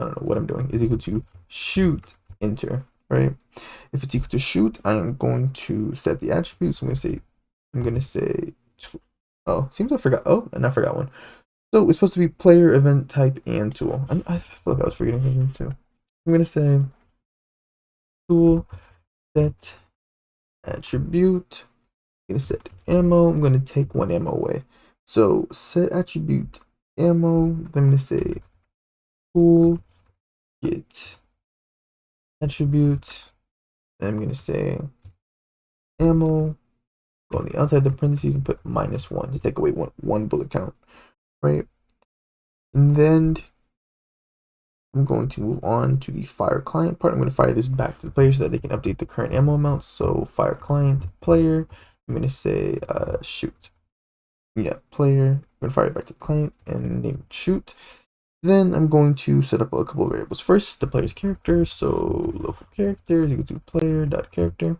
know what I'm doing, is equal to shoot enter, right? If it's equal to shoot, I am going to set the attributes. I'm going to say oh, seems I forgot. Oh, and I forgot one. So it's supposed to be player, event type, and tool. I feel like I was forgetting something too. I'm going to say tool set attribute. I'm going to set ammo. I'm going to take one ammo away. So set attribute ammo. I'm going to say tool get attribute. Then I'm going to say ammo. Go on the outside of the parentheses and put -1 to take away one bullet count, right? And then I'm going to move on to the fire client part. I'm going to fire this back to the player so that they can update the current ammo amounts. So fire client player, I'm going to say shoot. Yeah, player. I'm going to fire it back to the client and name it shoot. Then I'm going to set up a couple of variables. First, the player's character. So local character is equal to player dot character.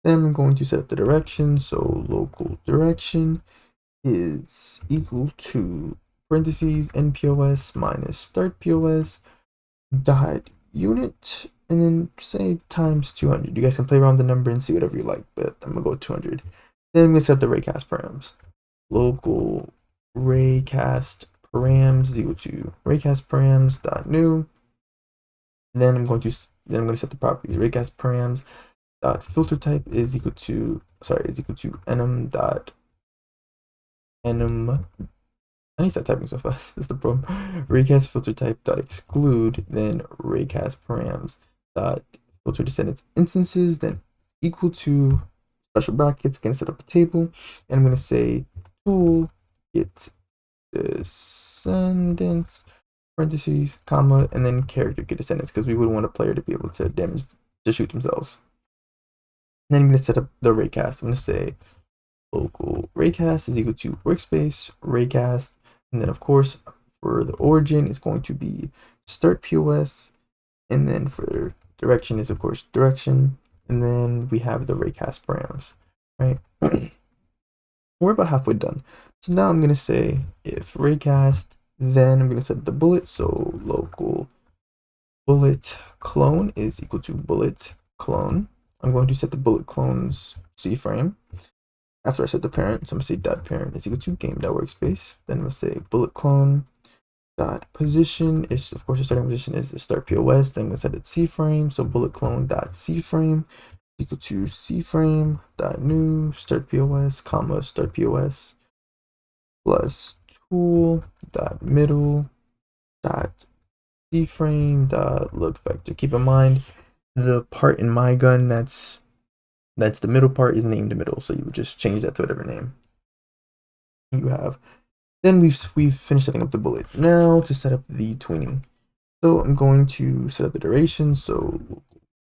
Then I'm going to set up the direction. So local direction is equal to parentheses npos minus start pos dot unit and then say times 200. You guys can play around the number and see whatever you like, but I'm gonna go with 200. Then I'm gonna set up the raycast params. Local raycast params is equal to raycast params dot new. Then I'm going to set the properties. Raycast params dot filter type is equal to enum dot enum. I need to stop typing so fast. That's the problem. Raycast filter type dot exclude, then raycast params dot filter descendants instances, then equal to special brackets. Gonna set up a table, and I'm gonna say tool get descendants parentheses comma and then character get descendants because we would want a player to be able to shoot themselves. And then I'm gonna set up the raycast. I'm gonna say local raycast is equal to workspace raycast, and then of course for the origin it's going to be start POS, and then for direction is of course direction, and then we have the raycast params, right? We're about halfway done. So now I'm gonna say if raycast, then I'm gonna set the bullet, so local bullet clone is equal to bullet clone. I'm going to set the bullet clone's C frame. After I set the parent, so I'm gonna say dot parent is equal to game.workspace. Then I'm gonna say bullet clone dot position is of course the starting position is the start POS. Then I'm gonna set it C frame, so bullet clone dot C frame is equal to C frame dot new start POS comma start POS plus tool dot middle dot C frame dot look vector. Keep in mind the part in my gun that's the middle part is named middle, so you would just change that to whatever name you have. Then we've finished setting up the bullet. Now to set up the tweening. So I'm going to set up the duration. So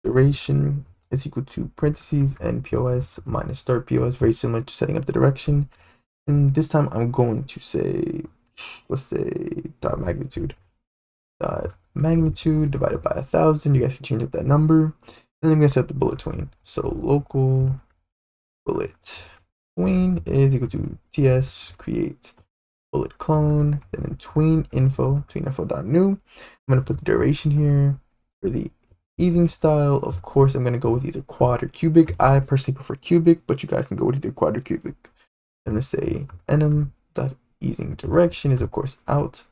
duration is equal to parentheses and POS minus start POS, very similar to setting up the direction. And this time I'm going to say, let's say dot magnitude divided by 1,000. You guys can change up that number. And I'm gonna set up the bullet tween. So local bullet tween is equal to ts create bullet clone, then in tween info new. I'm gonna put the duration here. For the easing style, of course, I'm gonna go with either quad or cubic. I personally prefer cubic, but you guys can go with either quad or cubic. I'm gonna say enum dot easing direction is of course out.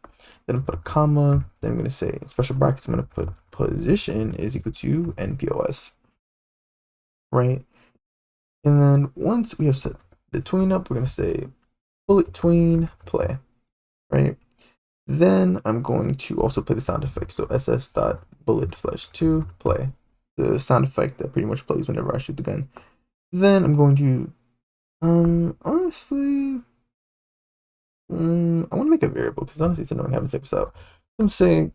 Then I'm put a comma. Then I'm gonna say in special brackets, I'm gonna put position is equal to npos, right? And then once we have set the tween up, we're gonna say bullet tween play, right? Then I'm going to also play the sound effect. So ss.bullet flash 2 play, the sound effect that pretty much plays whenever I shoot the gun. Then I'm going to honestly I want to make a variable because honestly it's annoying having to type this out. I'm saying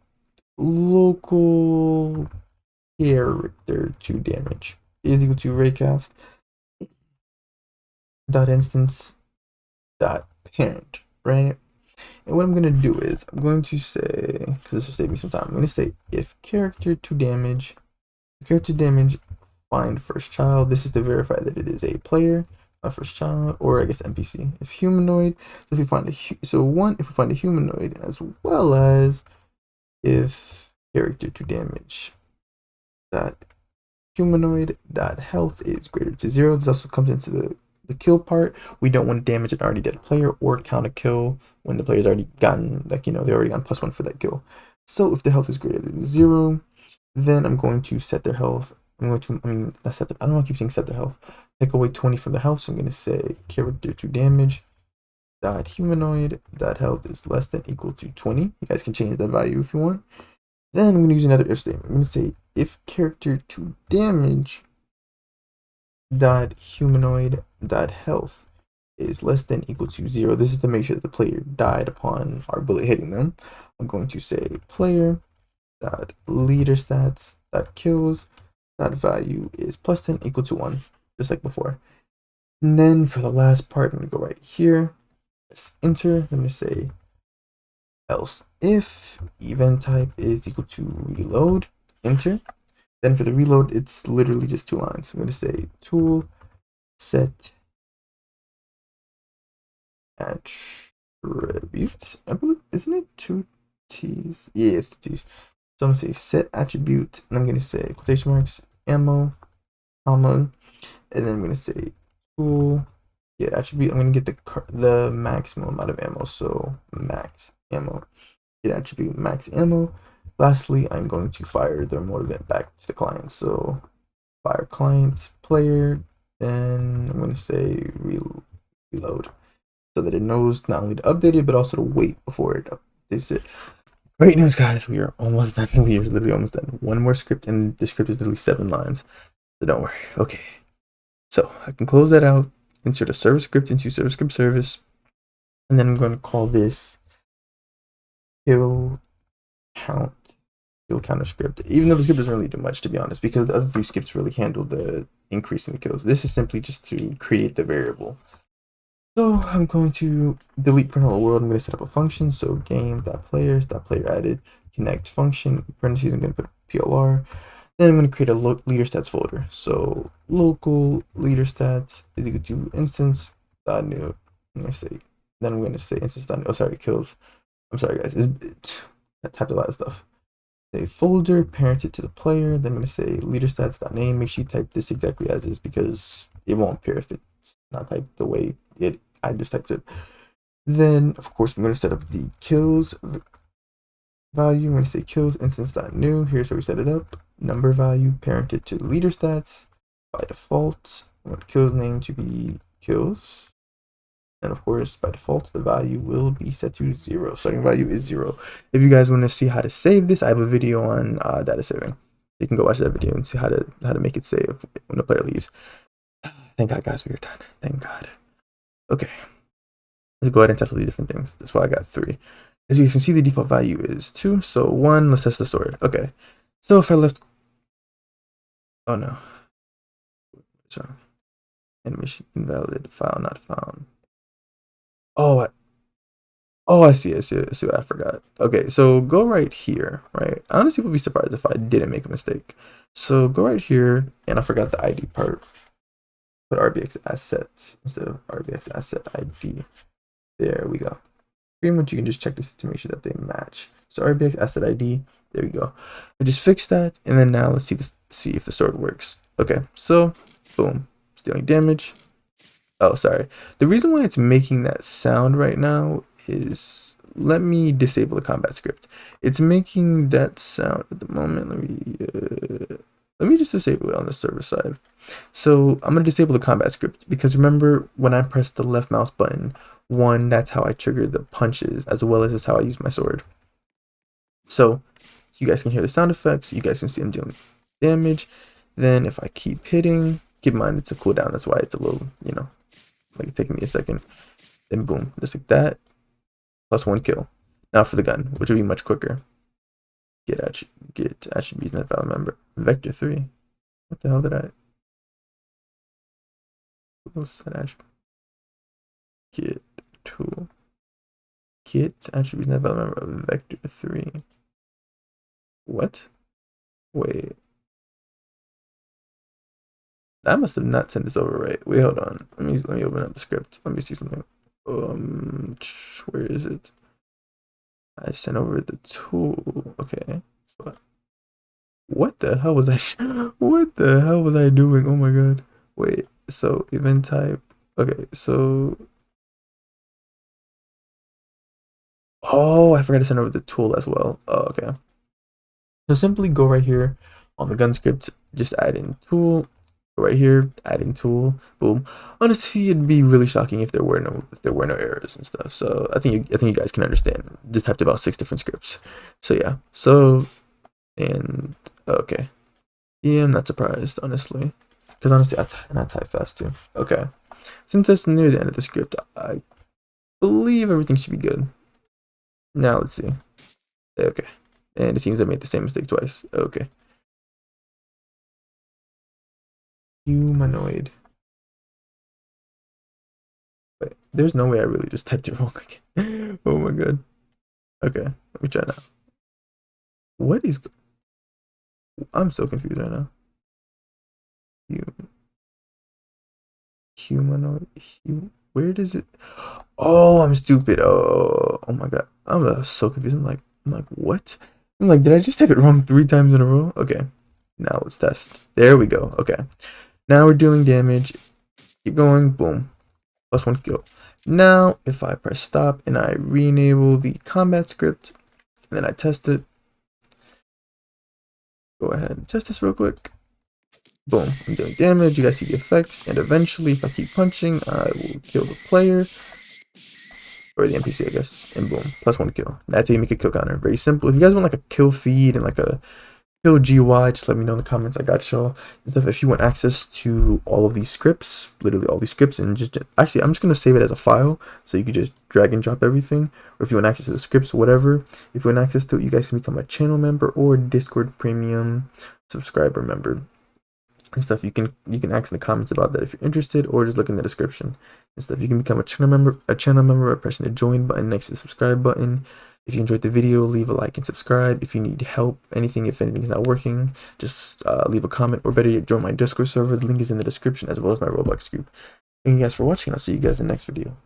local character to damage is equal to raycast dot instance dot parent, right? And what I'm gonna do is I'm going to say, because this will save me some time, I'm gonna say if character damage find first child. This is to verify that it is a player, a first child, or I guess NPC. If humanoid, so if we find if we find a humanoid, as well as if character to damage that humanoid that health is greater to 0. This also comes into the kill part. We don't want to damage an already dead player or count a kill when the player's already gotten, like, they already gotten +1 for that kill. So if the health is greater than 0, then I'm going to set their health. I don't know, I keep saying set their health. Take away 20 from the health, so I'm going to say character to damage dot humanoid that health is less than equal to 20. You guys can change that value if you want. Then I'm going to use another if statement. I'm going to say if character to damage dot humanoid dot health is less than equal to 0. This is to make sure that the player died upon our bullet hitting them. I'm going to say player dot leader stats dot kills dot value is +10 equal to 1, just like before. And then for the last part, I'm going to go right here. Let's enter. Let me say else if event type is equal to reload, enter. Then for the reload, it's literally just 2 lines. I'm going to say tool set attribute. I believe, isn't it 2 T's? Yeah, it's 2 T's. So I'm gonna say set attribute, and I'm gonna say quotation marks ammo, comma, and then I'm gonna say tool get attribute. I'm gonna get the maximum amount of ammo, so max ammo. Get attribute max ammo. Lastly, I'm going to fire the remote event back to the client. So fire client player, then I'm gonna say reload, so that it knows not only to update it but also to wait before it updates it. Great news, guys! We are almost done. We are literally almost done. One more script, and the script is literally 7 lines. So don't worry. Okay. So I can close that out, insert a service script into service script service, and then I'm going to call this kill count kill counter script. Even though the script doesn't really do much, to be honest, because the other 3 scripts really handle the increase in the kills. This is simply just to create the variable. So I'm going to delete print hello world. I'm going to set up a function. So game.players.player added connect function parentheses. I'm going to put PLR. Then I'm going to create a leader stats folder. So local leader stats is equal to instance dot new. I'm going to say, then I'm going to say instance dot new. Oh, sorry, kills. I'm sorry, guys. I typed a lot of stuff. Say folder, parent it to the player. Then I'm going to say leader stats dot name. Make sure you type this exactly as is because it won't appear if it's not typed the way I just typed it. Then, of course, I'm going to set up the kills value. I'm going to say kills instance.new. Here's where we set it up. Number value parented to leader stats by default. I want kills name to be kills. And of course, by default, the value will be set to 0. Starting value is 0. If you guys want to see how to save this, I have a video on data saving. You can go watch that video and see how to make it save when the player leaves. Thank God, guys, we are done. Thank God. Okay. Let's go ahead and test all these different things. That's why I got 3. As you can see, the default value is 2. So 1, let's test the sword. Okay. So if I left... Oh, no. What's wrong? Animation invalid. File not found. Oh, I see. I see what I forgot. Okay, so go right here, right? I honestly would be surprised if I didn't make a mistake. So go right here, and I forgot the ID part. Put RBX asset instead of RBX asset ID. There we go. Pretty much you can just check this to make sure that they match. So RBX asset ID, there we go. I just fixed that, and then now let's see if the sword works. Okay, so boom, stealing damage. Oh, sorry. The reason why it's making that sound right now is, let me disable the combat script. It's making that sound at the moment. Let me just disable it on the server side. So I'm gonna disable the combat script because remember when I press the left mouse button, that's how I trigger the punches as well as that's how I use my sword. So you guys can hear the sound effects. You guys can see I'm dealing damage. Then if I keep hitting, keep in mind it's a cooldown. That's why it's a little, like taking me a second. Then boom, just like that. Plus 1 kill. Now for the gun, which would be much quicker. Get attributes and file member. Vector 3. What the hell did I? Set attribute. Get tool. Get attributes and file member. Vector 3. What? Wait. I must have not sent this over right. Wait, hold on. Let me open up the script. Let me see something. Where is it? I sent over the tool. Okay. So, what the hell was I? What the hell was I doing? Oh my god. Wait. So event type. Okay. So. Oh, I forgot to send over the tool as well. Oh, okay. So simply go right here on the gun script. Just add in tool. Go right here, add in tool. Boom. Honestly, it'd be really shocking if there were no errors and stuff. So I think you guys can understand. Just typed about 6 different scripts. So yeah. So and okay. Yeah, I'm not surprised, honestly. Because honestly, I type fast too. Okay. Since that's near the end of the script, I believe everything should be good. Now let's see. Okay. And it seems I made the same mistake twice. Okay. Humanoid. Wait, there's no way I really just typed it wrong again. Oh my god. Okay, let me try now. What is... I'm so confused right now. Humanoid. Where does it... Oh, I'm stupid. Oh my god. I'm so confused. I'm like, what? I'm like, did I just type it wrong 3 times in a row? Okay, now let's test. There we go. Okay, now we're dealing damage. Keep going. Boom. +1 kill. Now, if I press stop and I re-enable the combat script, and then I test it, go ahead and test this real quick. Boom, I'm dealing damage. You guys see the effects, and eventually, if I keep punching, I will kill the player. Or the NPC, I guess, and boom, +1 kill. That's how you make a kill counter. Very simple. If you guys want like a kill feed and like a kill GUI, just let me know in the comments. I got y'all and stuff. If you want access to all of these scripts, literally all these scripts, and just actually, I'm just gonna save it as a file, so you can just drag and drop everything. Or if you want access to the scripts, whatever. If you want access to it, you guys can become a channel member or Discord premium subscriber member and stuff. You can ask in the comments about that if you're interested, or just look in the description and stuff. You can become a channel member by pressing the join button next to the subscribe button. If you enjoyed the video, leave a like and subscribe. If you need help, if anything's not working, just leave a comment, or better yet, join my Discord server. The link is in the description, as well as my Roblox group. Thank you guys for watching. I'll see you guys in the next video.